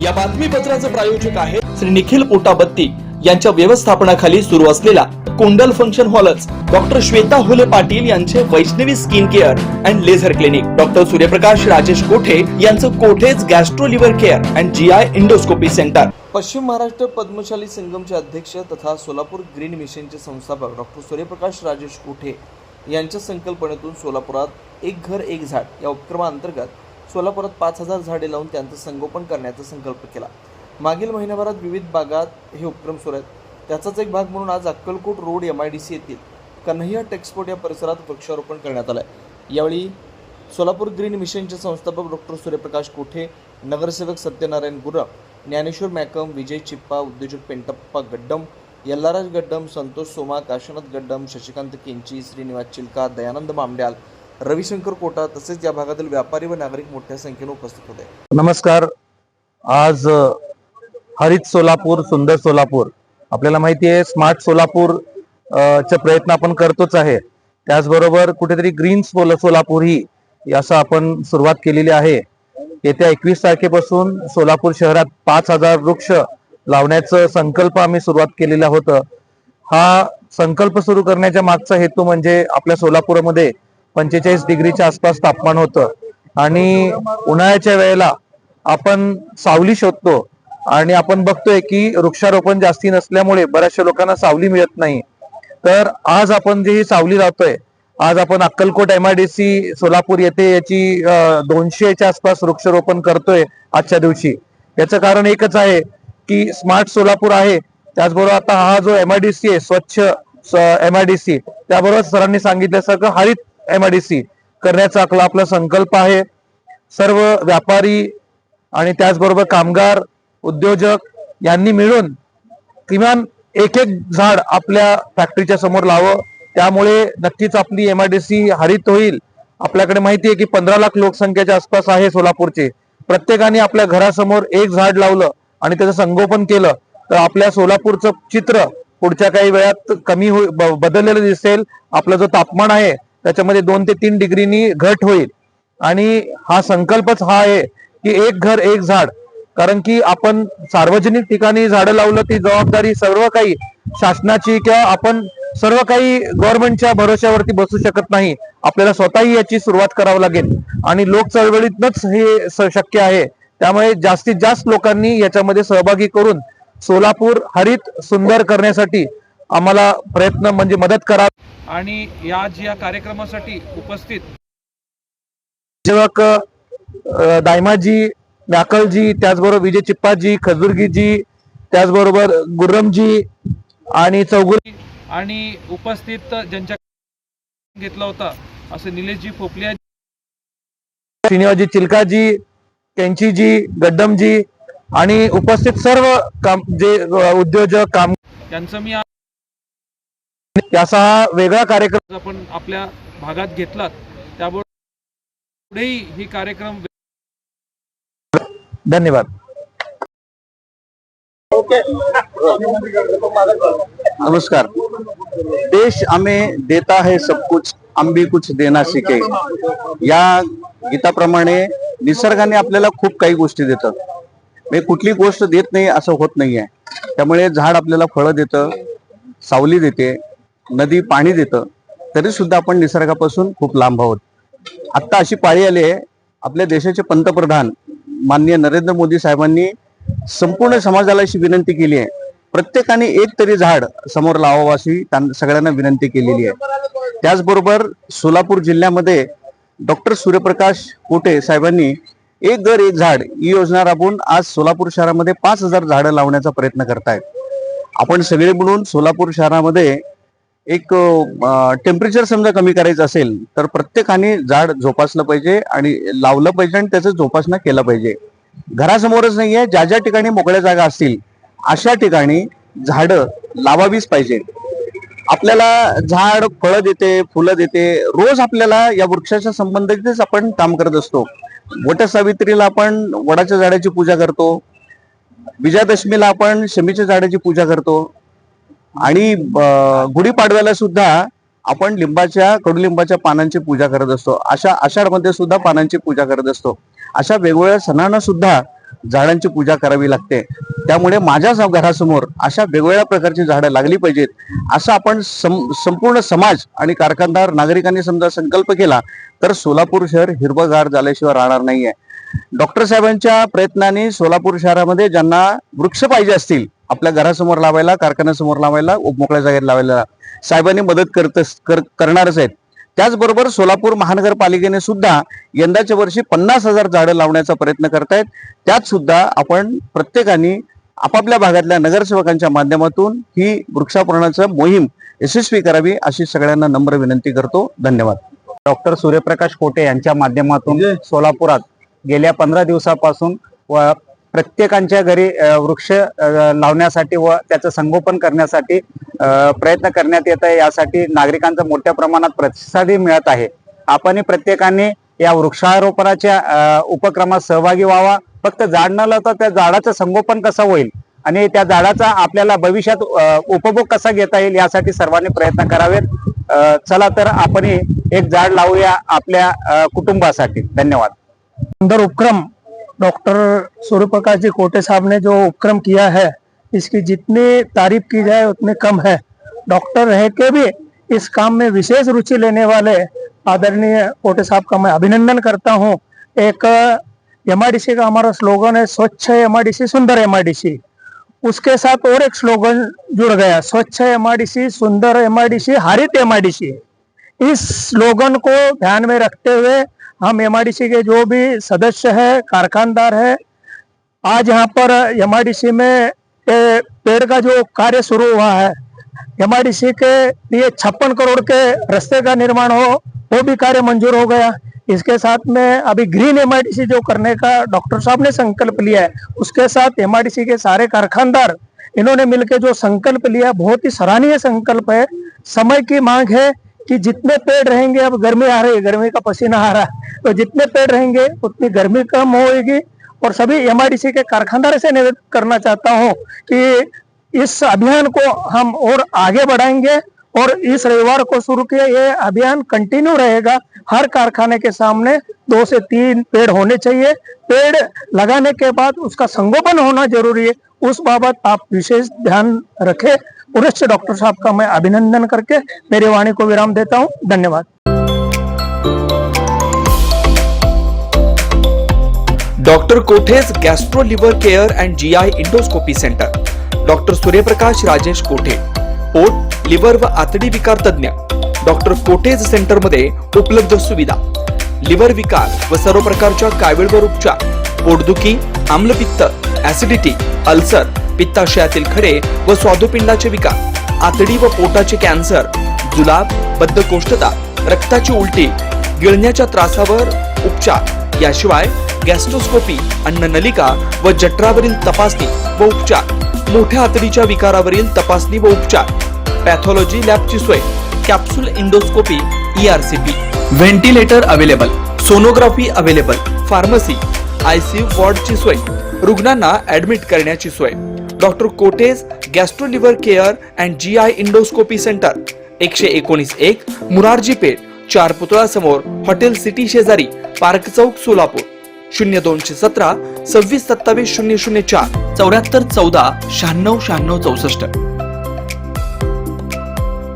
या बातमीपत्राचे प्रायोजक आहे श्री निखिल पोटाबत्ती यांच्या व्यवस्थापनाखाली सुरू असलेला कुंडल फंक्शन हॉलच, डॉक्टर श्वेता होले पाटील यांचे Vaishnavi skin care and laser clinic, doctor Suryaprakash Rajesh Kothe यांचं Kothe's gastro liver care and GI endoscopy centre. पश्चिम महाराष्ट्र पद्मशाली संगमचे अध्यक्ष तथा सोलापूर ग्रीन मिशनचे संस्थापक डॉक्टर सूर्यप्रकाश राजेश कोठे यांच्या संकल्पनेतून सोलापुरात एक घर एक झाड या उपक्रमाअंतर्गत सोलापुरात 5000 झाडे लावून त्यांचं संगोपन करण्याचा संकल्प केला. मागील महिन्याभरात विविध भागात हे उपक्रम सुरू आहेत. त्याचाच एक भाग म्हणून आज अक्कलकोट रोड MIDC येथील कन्हैया टेक्सपोर्ट या परिसरात वृक्षारोपण करण्यात आलं. यावेळी सोलापूर ग्रीन मिशनचे संस्थापक डॉक्टर सूर्यप्रकाश कोठे, नगरसेवक सत्यनारायण गुरव, ज्ञानेश्वर मॅकम, विजय चिप्पा, उद्योजक पेंटप्पा गड्डम, यल्लाराज गड्डम, संतोष सोमा, काशीनाथ गड्डम, शशिकांत केंची, श्रीनिवास चिलका, दयानंद मामड्याल, रविशंकर कोटा तसेच या भागातील व्यापारी व नागरिक मोठ्या संख्येने उपस्थित होते. नमस्कार. आज हरित सोलापूर, सुंदर सोलापूर, आपल्याला माहिती आहे स्मार्ट सोलापूर चे प्रयत्न आपण करतोच आहे. त्याचबरोबर कुठेतरी ग्रीन सोलापूर ही असं आपण सुरुवात केलेली आहे. येत्या 21 तारखेपासून सोलापूर शहरात 5000 वृक्ष लावण्याचा संकल्प आम्ही सुरुवात केलेला होता. हा संकल्प सुरू करण्याच्या मागचा हेतू म्हणजे आपल्या सोलापूरमध्ये 45 डिग्रीच्या आसपास तापमान होतं आणि उन्हाळ्याच्या वेळेला आपण सावली शोधतो आणि आपण बघतोय की वृक्षारोपण जास्ती नसल्यामुळे बऱ्याचशा लोकांना सावली मिळत नाही. तर आज आपण जे ही सावली लावतोय, आज आपण अक्कलकोट MIDC सोलापूर येथे याची 200च्या आसपास वृक्षारोपण करतोय आजच्या दिवशी. याचं कारण एकच आहे की स्मार्ट सोलापूर आहे. त्याचबरोबर आता हा जो MIDC आहे, स्वच्छ MIDC, त्याबरोबर सरांनी सांगितल्यासारखं हरित MIDC करण्याचा आपला संकल्प आहे. सर्व व्यापारी आणि त्याचबरोबर कामगार, उद्योजक यांनी मिळून किमान एक झाड आपल्या फॅक्टरीच्या समोर लावं. त्यामुळे नक्कीच आपली MIDC हरित होईल. आपल्याकडे माहिती आहे की 15 लाख लोकसंख्येच्या आसपास आहे सोलापूरचे. प्रत्येकाने आपल्या घरासमोर एक झाड लावलं आणि त्याचं संगोपन केलं तर आपल्या सोलापूरचं चित्र पुढच्या काही वेळात बदललेलं दिसेल. आपलं जो तापमान आहे त्याच्यामध्ये 2 ते 3 डिग्रीनी घट होईल. आणि हा संकल्पच हा आहे की एक घर एक झाड. कारण की आपण सार्वजनिक ठिकाणी झाडं लावलं ती जबाबदारी सर्व काही शासनाची किंवा आपण सर्व काही गव्हर्नमेंटच्या भरोश्यावरती बसू शकत नाही. आपल्याला स्वतःही याची सुरुवात करावी लागेल आणि लोक चळवळीतनच हे शक्य आहे. त्यामुळे जास्तीत जास्त लोकांनी याच्यामध्ये सहभागी करून सोलापूर हरित सुंदर करण्यासाठी आम्हाला प्रयत्न म्हणजे मदत करा. आणि या कार्यक्रमासाठी उपस्थित सेवक दायमाजी, मॅकलजी, त्याचबरोबर विजय चिप्पाजी, खजूरगीजी, त्याचबरोबर गुर्रमजी आणि चौगुले आणि उपस्थित ज्यांच्या घेतला होता असे निलेशजी फोपलिया, श्रीनिवासजी चिलकाजी, केंचीजी, गड्डमजी आणि उपस्थित सर्व जे उद्योजक काम यांचं मी याचा हा वेगळा कार्यक्रम आपण आपल्या भागात घेतलात. त्यामुळे पुढेही ही कार्यक्रम. धन्यवाद. नमस्कार. देश हमें देता है सब कुछ, हम भी कुछ देना सीखे. या गीताप्रमाणे निसर्गाने आपल्याला खूप काही गोष्टी देतात. म्हणजे कुठली गोष्ट देत नाही असं होत नाहीये. त्यामुळे झाड आपल्याला फळं देतं, सावली देते, नदी पाणी देतं, तरी सुद्धा आपण निसर्गापासून खूप लांब आहोत. आत्ता अशी पाळी आली आहे. आपल्या देशाचे पंतप्रधान माननीय नरेंद्र मोदी साहेबांनी संपूर्ण समाजाला अशी विनंती केली आहे, प्रत्येकाने एक तरी झाड समोर लावावं अशी सगळ्यांना विनंती केलेली आहे. त्याचबरोबर सोलापूर जिल्ह्यामध्ये डॉक्टर सूर्यप्रकाश कोठे साहेबांनी एक घर एक झाड ही योजना राबवून आज सोलापूर शहरामध्ये 5000 झाडं लावण्याचा प्रयत्न करतायत. आपण सगळे मिळून सोलापूर शहरामध्ये एक टेम्परेचर समजा कमी करायचं असेल तर प्रत्येकाने झाड जोपासलं पाहिजे आणि लावलं पाहिजे आणि त्याचं जोपासना केलं पाहिजे. घरासमोरच नाहीये, ज्या ज्या ठिकाणी मोकळ्या जागा असतील अशा ठिकाणी झाडं लावावीच पाहिजे. आपल्याला झाड फळं देते, फुलं देते. रोज आपल्याला या वृक्षाच्या संबंधितच आपण काम करत असतो. वटसावित्रीला आपण वडाच्या झाडाची पूजा करतो, विजयादशमीला आपण शमीच्या झाडाची पूजा करतो आणि गुढीपाडव्याला सुद्धा आपण कडुलिंबाच्या पानांची पूजा करत असतो. आषाढमध्ये सुद्धा पानांची पूजा करत असतो. अशा वेगवेगळ्या सणांना सुद्धा झाडांची पूजा करावी लागते. त्यामुळे माझ्या घरासमोर अशा वेगवेगळ्या प्रकारची झाडं लागली पाहिजेत, असं आपण संपूर्ण समाज आणि कारखानदार नागरिकांनी समजा संकल्प केला तर सोलापूर शहर हिरवंगार झाल्याशिवाय राहणार नाहीये. डॉक्टर साहेबांच्या प्रयत्नाने सोलापूर शहरामध्ये ज्यांना वृक्ष पाहिजे असतील आपल्या घरासमोर लावायला, कारखान्यासमोर लावायला, मोकळ्या जागेत लावायला साहेबांनी मदत करणारच आहेत. त्याचबरोबर सोलापूर महानगरपालिकेने सुद्धा यंदाच्या वर्षी 50,000 झाडं लावण्याचा प्रयत्न करतायत. त्यात सुद्धा आपण प्रत्येकाने आपापल्या भागातल्या नगरसेवकांच्या माध्यमातून ही वृक्षारोपणाचं मोहीम यशस्वी करावी अशी सगळ्यांना नम्र विनंती करतो. धन्यवाद. डॉक्टर सूर्यप्रकाश कोटे यांच्या माध्यमातून सोलापुरात गेल्या 15 दिवसापासून व प्रत्येकांच्या घरी वृक्ष लावण्यासाठी व त्याचं संगोपन करण्यासाठी प्रयत्न करण्यात येत आहे. यासाठी नागरिकांचा मोठ्या प्रमाणात प्रतिसादही मिळत आहे. आपण प्रत्येकाने या वृक्षारोपणाच्या उपक्रमात सहभागी व्हावा. फक्त झाड न लावता त्या झाडाचं संगोपन कसं होईल आणि त्या झाडाचा आपल्याला भविष्यात उपभोग कसा घेता येईल यासाठी सर्वांनी प्रयत्न करावेत. चला तर आपण एक झाड लावूया आपल्या कुटुंबासाठी. धन्यवाद. सुंदर उपक्रम डॉक्टर सूर्यप्रकाश जी कोटे साहब ने जो उपक्रम किया है, इसकी जितनी तारीफ की जाए उतनी कम है। डॉक्टर रह के भी इस काम में विशेष रुचि लेने वाले आदरणीय कोटे साहब का मैं अभिनंदन करता हूं। एक एमआईडीसी का हमारा स्लोगन है, स्वच्छ एमआईडीसी सुंदर एमआईडीसी। उसके साथ और एक स्लोगन जुड़ गया, स्वच्छ एमआईडीसी सुंदर एमआईडीसी हरित एमआईडीसी। इस स्लोगन को ध्यान में रखते हुए हम एमआईडीसी के जो भी सदस्य है, कारखानदार है, आज यहाँ पर एमआईडीसी में पेड़ का जो कार्य शुरू हुआ है, एमआईडीसी के लिए 56 करोड़ के रास्ते का निर्माण हो, वो भी कार्य मंजूर हो गया। इसके साथ में अभी ग्रीन एमआईडीसी जो करने का डॉक्टर साहब ने संकल्प लिया है, उसके साथ एमआईडीसी के सारे कारखानदार इन्होंने मिलकर जो संकल्प लिया, बहुत ही सराहनीय संकल्प है। समय की मांग है कि जितने पेड़ रहेंगे, अब गर्मी आ रही है, गर्मी का पसीना आ रहा है, तो जितने पेड़ रहेंगे उतनी गर्मी कम होगी। और सभी एमआईडीसी के कारखानदार से निवेदन करना चाहता हूं कि इस अभियान को हम और आगे बढ़ाएंगे और इस रविवार को शुरू किया ये अभियान कंटिन्यू रहेगा। हर कारखाने के सामने 2 से 3 पेड़ होने चाहिए। पेड़ लगाने के बाद उसका संगोपन होना जरूरी है, उस बाबत आप विशेष ध्यान रखें। पुनश्च डॉक्टर साहब का मैं अभिनंदन करके मेरी वाणी को विराम देता हूं। धन्यवाद। डॉक्टर कोठेज gastro liver care and GI endoscopy centre, doctor Suryaprakash Rajesh कोठे, पोट, लिव्हर व आतडी विकार तज्ञ। डॉक्टर कोठेज सेंटर मध्ये उपलब्ध सुविधा, लिव्हर विकार व सर्व प्रकारच्या कावीळवर उपचार, पोटदुखी, आम्लपित्त, ऍसिडिटी, अल्सर, पित्ताशयातील खडे व स्वादुपिंडाचे विकार, आतडी व पोटाचे कॅन्सर, जुलाब, बद्धकोष्ठता, रक्ताची उलटी, गिळण्याच्या त्रासावर उपचार। याशिवाय गॅस्ट्रोस्कोपी, अन्ननलिका व जठरावरील तपासणी व उपचार, मोठ्या आतडीच्या विकारावरील तपासणी व उपचार, पॅथॉलॉजी लॅबची सोय, capsule endoscopy, ERCP, ventilator available, sonography available, pharmacy, ICU वॉर्डची सोय, रुग्णांना ऍडमिट करण्याची सोय। Doctor Kothe's gastro liver care and GI endoscopy centre, 119-1 Murarji Peth, 4 पुतळा समोर, हॉटेल सिटी शेजारी, पार्क चौक, सोलापूर। 0217 26 27 004 74 14 96 96 64।